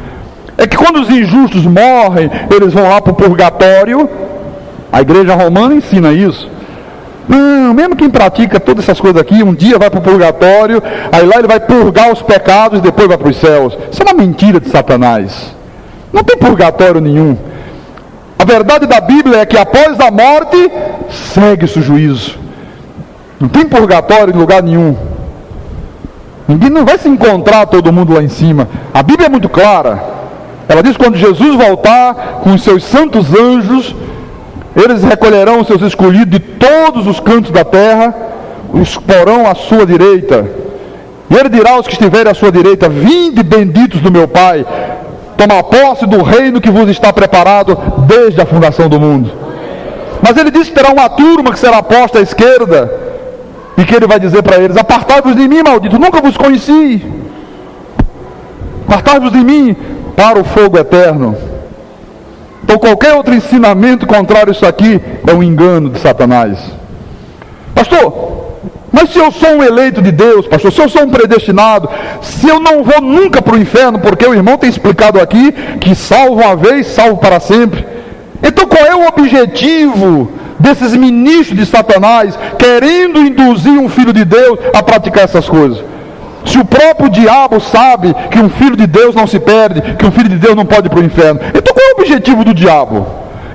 É que quando os injustos morrem, eles vão lá para o purgatório. A igreja romana ensina isso. Não, mesmo quem pratica todas essas coisas aqui, um dia vai para o purgatório, aí lá ele vai purgar os pecados e depois vai para os céus. Isso é uma mentira de Satanás. Não tem purgatório nenhum. A verdade da Bíblia é que após a morte, segue-se o juízo. Não tem purgatório em lugar nenhum. Ninguém não vai se encontrar todo mundo lá em cima. A Bíblia é muito clara. Ela diz que quando Jesus voltar com os seus santos anjos, eles recolherão os seus escolhidos de todos os cantos da terra, os porão à sua direita. E ele dirá aos que estiverem à sua direita: vinde benditos do meu Pai, tomar posse do reino que vos está preparado desde a fundação do mundo. Mas ele diz que terá uma turma que será posta à esquerda, e que ele vai dizer para eles: apartai-vos de mim, maldito, nunca vos conheci. Apartai-vos de mim para o fogo eterno. Então qualquer outro ensinamento contrário a isso aqui é um engano de Satanás. Pastor, mas se eu sou um eleito de Deus, pastor, se eu sou um predestinado, se eu não vou nunca para o inferno, porque o irmão tem explicado aqui que salvo uma vez, salvo para sempre. Então qual é o objetivo desses ministros de Satanás querendo induzir um filho de Deus a praticar essas coisas? Se o próprio diabo sabe que um filho de Deus não se perde, que um filho de Deus não pode ir para o inferno, então qual é o objetivo do diabo?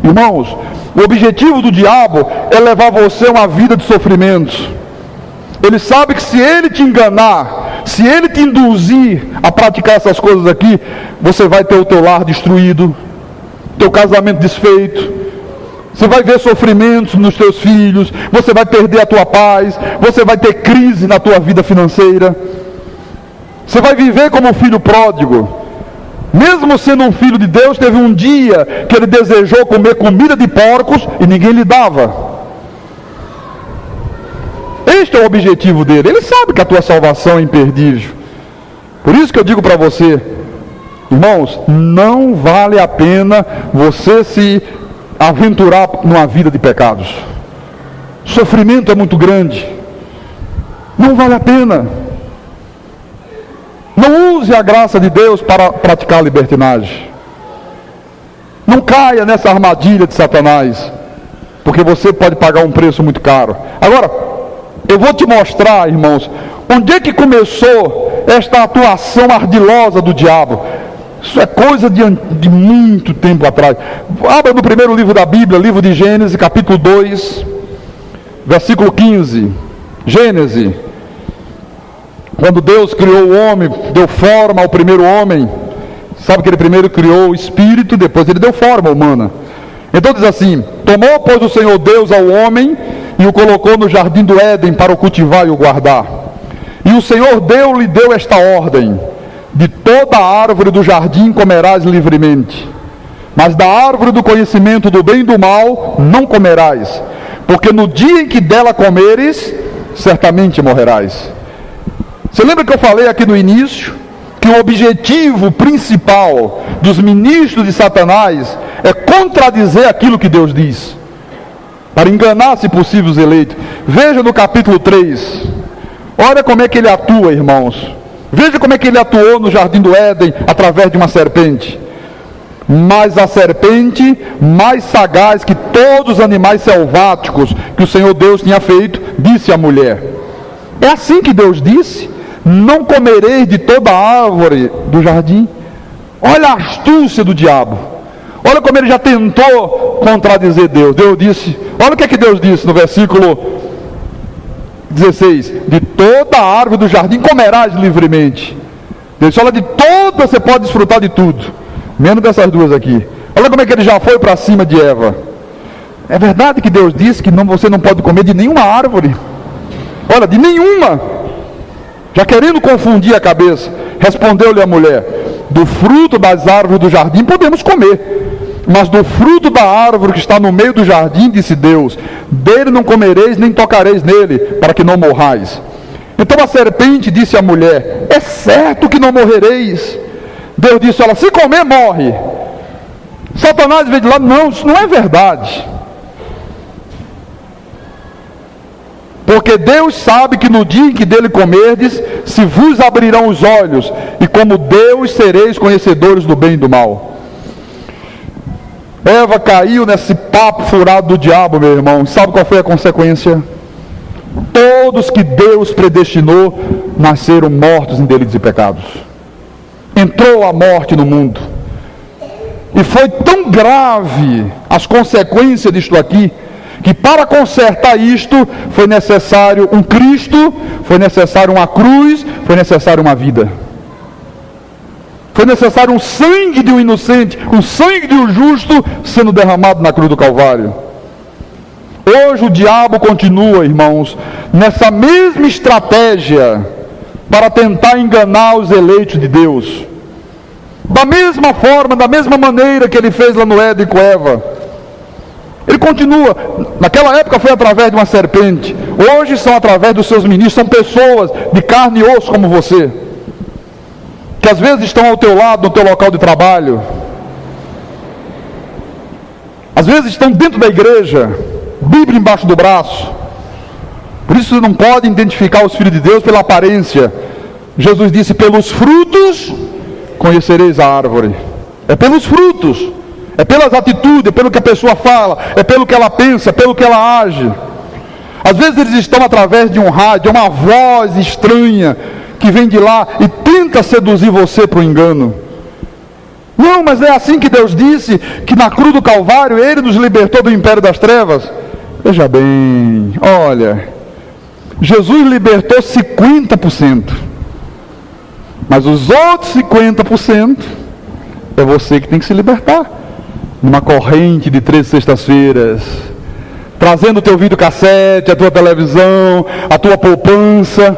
Irmãos, o objetivo do diabo é levar você a uma vida de sofrimentos. Ele sabe que se ele te enganar, se ele te induzir a praticar essas coisas aqui, você vai ter o teu lar destruído, teu casamento desfeito, você vai ver sofrimentos nos teus filhos, você vai perder a tua paz, você vai ter crise na tua vida financeira. Você vai viver como um filho pródigo. Mesmo sendo um filho de Deus, teve um dia que ele desejou comer comida de porcos e ninguém lhe dava. Este é o objetivo dele. Ele sabe que a tua salvação é imperdível. Por isso que eu digo para você, irmãos, não vale a pena você se aventurar numa vida de pecados. O sofrimento é muito grande. Não vale a pena. Não use a graça de Deus para praticar a libertinagem. Não caia nessa armadilha de Satanás, porque você pode pagar um preço muito caro. Agora, eu vou te mostrar, irmãos, onde é que começou esta atuação ardilosa do diabo. Isso é coisa de muito tempo atrás. Abra no primeiro livro da Bíblia, livro de Gênesis, capítulo 2, versículo 15. Gênesis. Quando Deus criou o homem, deu forma ao primeiro homem, sabe que ele primeiro criou o espírito, depois ele deu forma humana. Então diz assim: tomou, pois, o Senhor Deus ao homem e o colocou no jardim do Éden para o cultivar e o guardar. E o Senhor lhe deu esta ordem: de toda a árvore do jardim comerás livremente, mas da árvore do conhecimento do bem e do mal não comerás, porque no dia em que dela comeres, certamente morrerás. Você lembra que eu falei aqui no início que o objetivo principal dos ministros de Satanás é contradizer aquilo que Deus diz, para enganar, se possível, os eleitos? Veja no capítulo 3, olha como é que ele atua, irmãos. Veja como é que ele atuou no jardim do Éden através de uma serpente. Mas a serpente, mais sagaz que todos os animais selváticos que o Senhor Deus tinha feito, disse à mulher: é assim que Deus disse: não comereis de toda a árvore do jardim. Olha a astúcia do diabo. Olha como ele já tentou contradizer Deus. Deus disse, olha o que é que Deus disse no versículo 16: de toda a árvore do jardim comerás livremente. Deus fala de toda, você pode desfrutar de tudo, menos dessas duas aqui. Olha como é que ele já foi para cima de Eva. É verdade que Deus disse que você não pode comer de nenhuma árvore? Olha, de nenhuma. Já querendo confundir a cabeça, respondeu-lhe a mulher: do fruto das árvores do jardim podemos comer, mas do fruto da árvore que está no meio do jardim, disse Deus, dele não comereis nem tocareis nele, para que não morrais. Então a serpente disse à mulher: é certo que não morrereis. Deus disse: olha, se comer, morre. Satanás veio de lá: não, isso não é verdade. Porque Deus sabe que no dia em que dele comerdes, se vos abrirão os olhos, e como Deus sereis conhecedores do bem e do mal. Eva caiu nesse papo furado do diabo, meu irmão. Sabe qual foi a consequência? Todos que Deus predestinou nasceram mortos em delitos e pecados. Entrou a morte no mundo. E foi tão grave as consequências disto aqui, que para consertar isto, foi necessário um Cristo, foi necessário uma cruz, foi necessário uma vida. Foi necessário um sangue de um inocente, um sangue de um justo, sendo derramado na cruz do Calvário. Hoje o diabo continua, irmãos, nessa mesma estratégia, para tentar enganar os eleitos de Deus. Da mesma forma, da mesma maneira que ele fez lá no Éden com Eva. Ele continua. Naquela época foi através de uma serpente. Hoje são através dos seus ministros. São pessoas de carne e osso como você, que às vezes estão ao teu lado, no teu local de trabalho. Às vezes estão dentro da igreja, Bíblia embaixo do braço. Por isso você não pode identificar os filhos de Deus pela aparência. Jesus disse: pelos frutos conhecereis a árvore. É pelos frutos. É pelas atitudes, é pelo que a pessoa fala, é pelo que ela pensa, é pelo que ela age. Às vezes eles estão através de um rádio, uma voz estranha que vem de lá e tenta seduzir você para o engano. Não, mas é assim que Deus disse, que na cruz do Calvário Ele nos libertou do império das trevas. Veja bem, olha, Jesus libertou 50%, mas os outros 50% é você que tem que se libertar. Numa corrente de 13 sextas-feiras, trazendo o teu videocassete, a tua televisão, a tua poupança.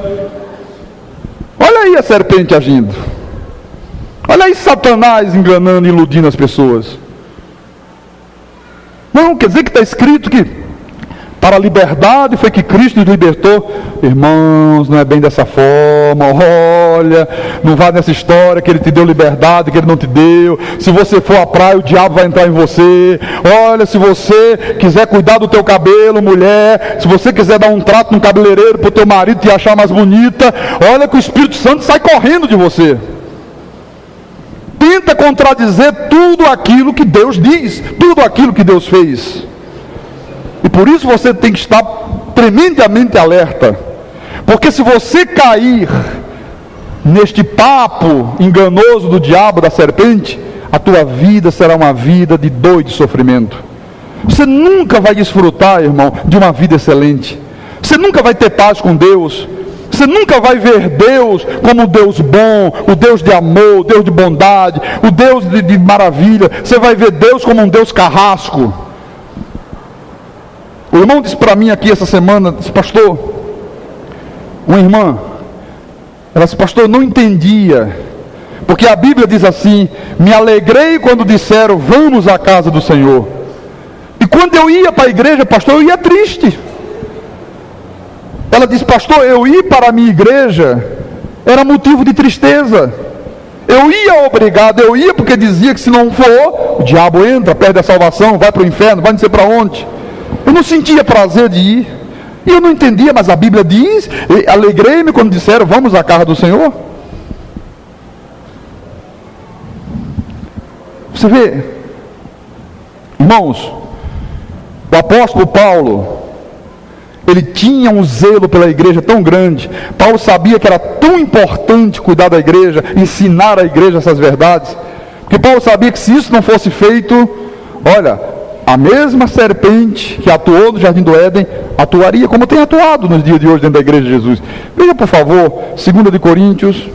Olha aí a serpente agindo. Olha aí Satanás enganando e iludindo as pessoas. Não, quer dizer que está escrito que para a liberdade foi que Cristo nos libertou. Irmãos, não é bem dessa forma. Olha, não vá nessa história que Ele te deu liberdade, que Ele não te deu. Se você for à praia, o diabo vai entrar em você. Olha, se você quiser cuidar do teu cabelo, mulher, se você quiser dar um trato no cabeleireiro para o teu marido te achar mais bonita, olha que o Espírito Santo sai correndo de você. Tenta contradizer tudo aquilo que Deus diz, tudo aquilo que Deus fez. E por isso você tem que estar tremendamente alerta. Porque se você cair neste papo enganoso do diabo, da serpente, a tua vida será uma vida de dor e de sofrimento. Você nunca vai desfrutar, irmão, de uma vida excelente. Você nunca vai ter paz com Deus. Você nunca vai ver Deus como o Deus bom, o Deus de amor, o Deus de bondade, o Deus de maravilha. Você vai ver Deus como um Deus carrasco. O irmão disse para mim aqui essa semana, disse: pastor, uma irmã, ela disse: pastor, eu não entendia, porque a Bíblia diz assim: me alegrei quando disseram vamos à casa do Senhor. E quando eu ia para a igreja, pastor, eu ia triste. Ela disse: pastor, eu ir para a minha igreja era motivo de tristeza. Eu ia obrigado, eu ia porque dizia que se não for, o diabo entra, perde a salvação, vai para o inferno, vai não sei para onde. Eu não sentia prazer de ir. E eu não entendia, mas a Bíblia diz: alegrei-me quando disseram vamos à casa do Senhor. Você vê, irmãos, o apóstolo Paulo, ele tinha um zelo pela igreja tão grande. Paulo sabia que era tão importante cuidar da igreja, ensinar a igreja essas verdades, porque Paulo sabia que se isso não fosse feito, olha, a mesma serpente que atuou no Jardim do Éden, atuaria como tem atuado nos dias de hoje dentro da igreja de Jesus. Veja, por favor, 2 de Coríntios,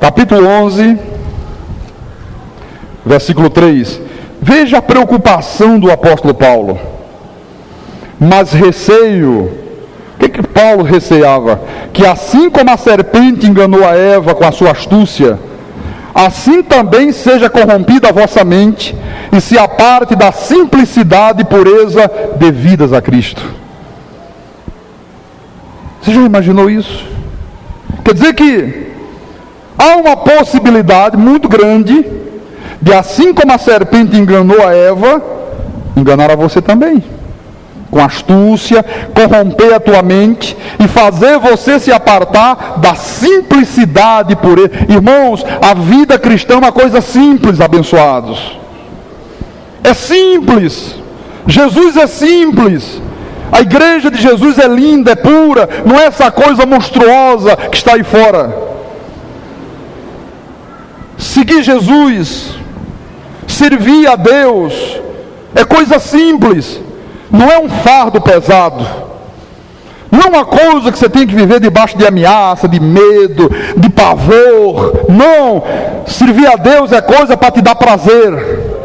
capítulo 11, versículo 3. Veja a preocupação do apóstolo Paulo. Mas receio, o que Paulo receava? Que assim como a serpente enganou a Eva com a sua astúcia, assim também seja corrompida a vossa mente, e se aparte da simplicidade e pureza devidas a Cristo. Você já imaginou isso? Quer dizer que há uma possibilidade muito grande de, assim como a serpente enganou a Eva, enganar a você também. Com astúcia, corromper a tua mente e fazer você se apartar da simplicidade e pureza. Irmãos, a vida cristã é uma coisa simples, abençoados. É simples. Jesus é simples. A igreja de Jesus é linda, é pura. Não é essa coisa monstruosa que está aí fora. Seguir Jesus, servir a Deus, é coisa simples. Não é um fardo pesado. Não é uma coisa que você tem que viver debaixo de ameaça, de medo, de pavor. Não. Servir a Deus é coisa para te dar prazer.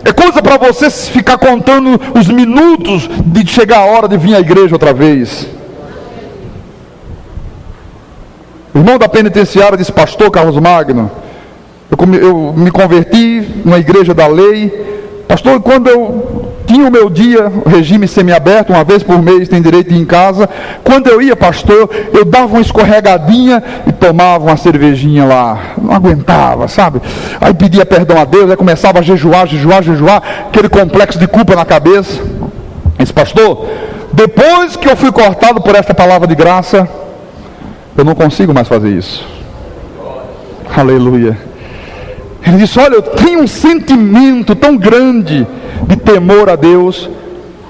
É coisa para você ficar contando os minutos de chegar a hora de vir à igreja outra vez. O irmão da penitenciária disse: pastor Carlos Magno, eu me converti numa igreja da lei. Pastor, quando eu tinha o meu dia, o regime semiaberto, uma vez por mês tem direito de ir em casa. Quando eu ia, pastor, eu dava uma escorregadinha e tomava uma cervejinha lá. Não aguentava, sabe? Aí pedia perdão a Deus, aí começava a jejuar, aquele complexo de culpa na cabeça. Esse pastor, depois que eu fui cortado por esta palavra de graça, eu não consigo mais fazer isso. Aleluia. Ele disse: olha, eu tenho um sentimento tão grande de temor a Deus.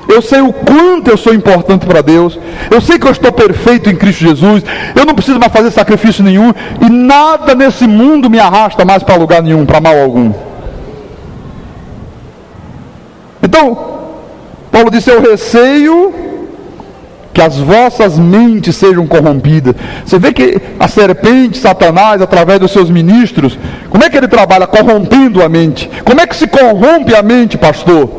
Eu sei o quanto eu sou importante para Deus. Eu sei que eu estou perfeito em Cristo Jesus. Eu não preciso mais fazer sacrifício nenhum. E nada nesse mundo me arrasta mais para lugar nenhum, para mal algum. Então, Paulo disse: eu receio que as vossas mentes sejam corrompidas. Você vê que a serpente, Satanás, através dos seus ministros, como é que ele trabalha? Corrompendo a mente. Como é que se corrompe a mente, pastor?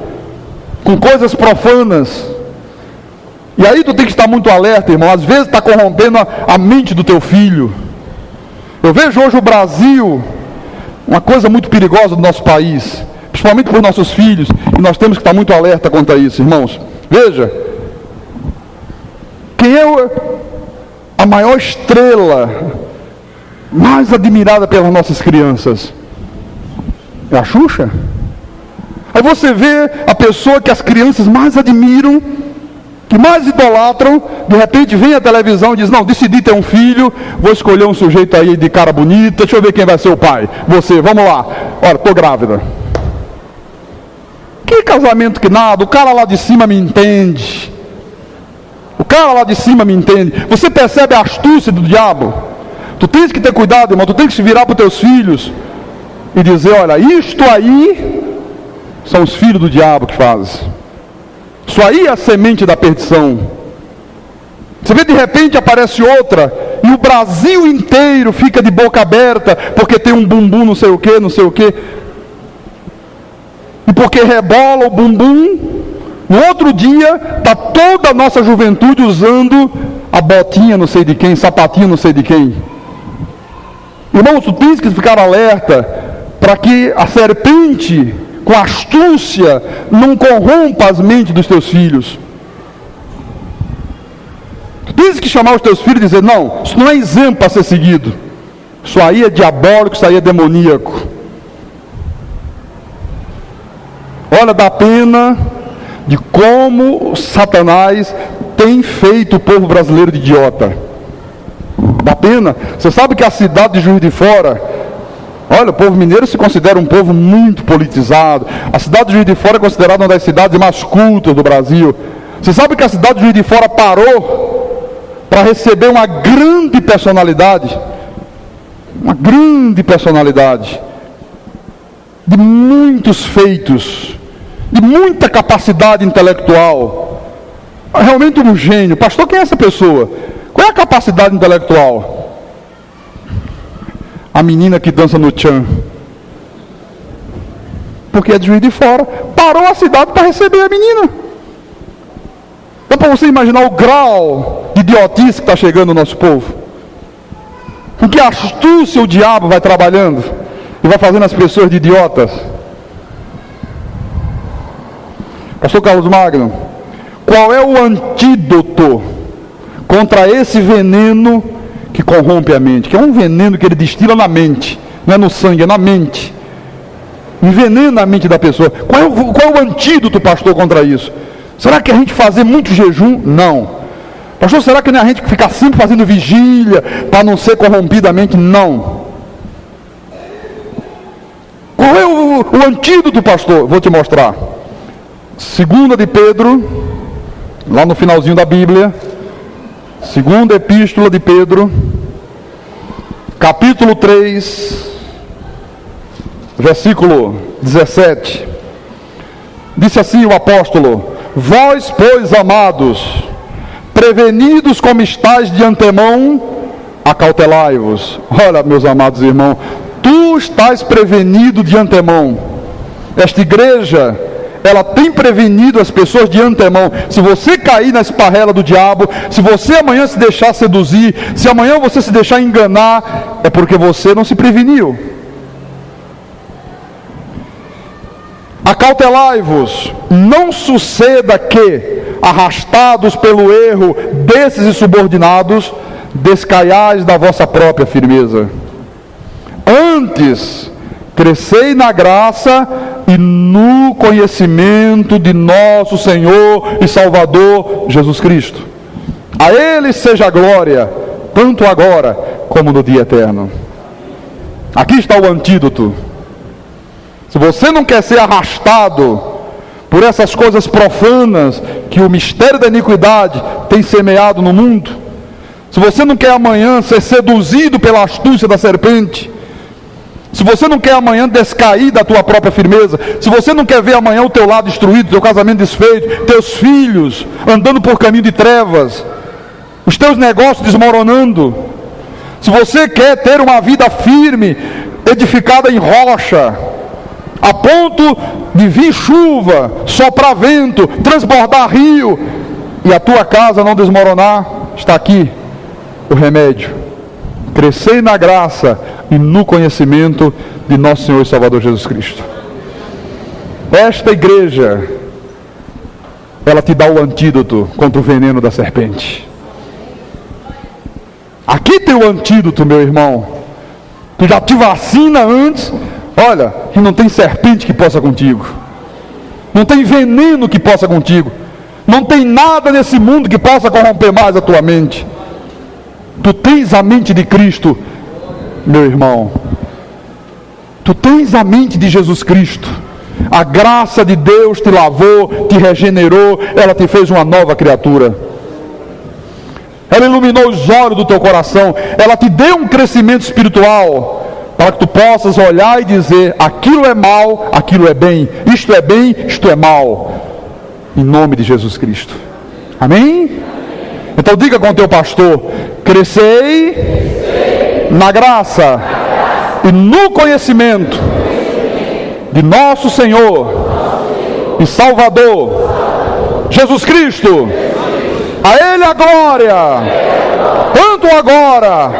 Com coisas profanas. E aí tu tem que estar muito alerta, irmão. Às vezes está corrompendo a mente do teu filho. Eu vejo hoje o Brasil, uma coisa muito perigosa do nosso país, principalmente por nossos filhos, e nós temos que estar muito alerta quanto a isso, irmãos. Veja, quem é a maior estrela, mais admirada pelas nossas crianças? É a Xuxa? Aí você vê a pessoa que as crianças mais admiram, que mais idolatram, de repente vem a televisão e diz: não, decidi ter um filho, vou escolher um sujeito aí de cara bonita, deixa eu ver quem vai ser o pai. Você, vamos lá. Olha, estou grávida. Que casamento que nada, o cara lá de cima me entende. O cara lá de cima me entende. Você percebe a astúcia do diabo? Tu tens que ter cuidado, irmão. Tu tens que se virar para os teus filhos e dizer: olha, isto aí são os filhos do diabo que fazem. Isso aí é a semente da perdição. Você vê, de repente aparece outra, e o Brasil inteiro fica de boca aberta, porque tem um bumbum não sei o que, não sei o que. E porque rebola o bumbum, no outro dia está toda a nossa juventude usando a botinha não sei de quem, sapatinho não sei de quem. Irmãos, tu tens que ficar alerta para que a serpente, com astúcia, não corrompa as mentes dos teus filhos. Tu tens que chamar os teus filhos e dizer: não, isso não é exemplo para ser seguido. Isso aí é diabólico, isso aí é demoníaco. Olha, dá pena de como Satanás tem feito o povo brasileiro de idiota. Dá pena. Você sabe que a cidade de Juiz de Fora, olha, o povo mineiro se considera um povo muito politizado. A cidade de Juiz de Fora é considerada uma das cidades mais cultas do Brasil. Você sabe que a cidade de Juiz de Fora parou para receber uma grande personalidade. Uma grande personalidade. de muitos feitos, de muita capacidade intelectual. Realmente um gênio. Pastor, quem é essa pessoa? Qual é a capacidade intelectual? A menina que dança no tchan. Porque é de Juiz de Fora. Parou a cidade para receber a menina. Dá para você imaginar o grau de idiotice que está chegando no nosso povo? Com que astúcia o diabo vai trabalhando e vai fazendo as pessoas de idiotas? Pastor Carlos Magno, qual é o antídoto contra esse veneno que corrompe a mente? Que é um veneno que ele destila na mente, não é no sangue, é na mente. Envenena a mente da pessoa. Qual é o antídoto, pastor, contra isso? Será que a gente fazer muito jejum? Não. Pastor, será que não é a gente ficar sempre fazendo vigília para não ser corrompida a mente? Não. Qual é o antídoto, pastor? Vou te mostrar. 2 de Pedro, lá no finalzinho da Bíblia, 2ª Epístola de Pedro, capítulo 3, versículo 17. Disse assim o apóstolo: vós, pois, amados, prevenidos como estáis de antemão, acautelai-vos. Olha, meus amados irmãos, tu estás prevenido de antemão. Esta igreja, ela tem prevenido as pessoas de antemão. Se você cair na esparrela do diabo, se você amanhã se deixar seduzir, se amanhã você se deixar enganar, é porque você não se preveniu. Acautelai-vos, não suceda que, arrastados pelo erro desses insubordinados, descaiais da vossa própria firmeza. Antes, crescei na graça e no conhecimento de nosso Senhor e Salvador Jesus Cristo. A Ele seja a glória, tanto agora como no dia eterno. Aqui está o antídoto. Se você não quer ser arrastado por essas coisas profanas que o mistério da iniquidade tem semeado no mundo, se você não quer amanhã ser seduzido pela astúcia da serpente, se você não quer amanhã descair da tua própria firmeza, se você não quer ver amanhã o teu lado destruído, teu casamento desfeito, teus filhos andando por caminho de trevas, os teus negócios desmoronando, se você quer ter uma vida firme, edificada em rocha, a ponto de vir chuva, soprar vento, transbordar rio, e a tua casa não desmoronar, está aqui o remédio. Crescei na graça e no conhecimento de nosso Senhor e Salvador Jesus Cristo. Esta igreja, ela te dá o antídoto contra o veneno da serpente. Aqui tem o antídoto, meu irmão. Tu já te vacina antes. Olha, que não tem serpente que possa contigo, não tem veneno que possa contigo, não tem nada nesse mundo que possa corromper mais a tua mente. Tu tens a mente de Cristo, meu irmão. Tu tens a mente de Jesus Cristo. A graça de Deus te lavou, te regenerou, ela te fez uma nova criatura. Ela iluminou os olhos do teu coração, ela te deu um crescimento espiritual, para que tu possas olhar e dizer: aquilo é mal, aquilo é bem, isto é mal, em nome de Jesus Cristo. Amém? Então diga com o teu pastor: crescei na graça e no conhecimento de nosso Senhor e Salvador Jesus Cristo. A Ele a glória, tanto agora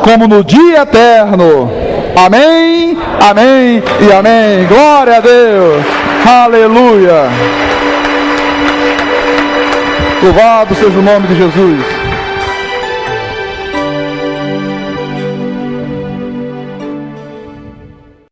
como no dia eterno. Amém, amém e amém. Glória a Deus. Aleluia. Louvado seja o nome de Jesus.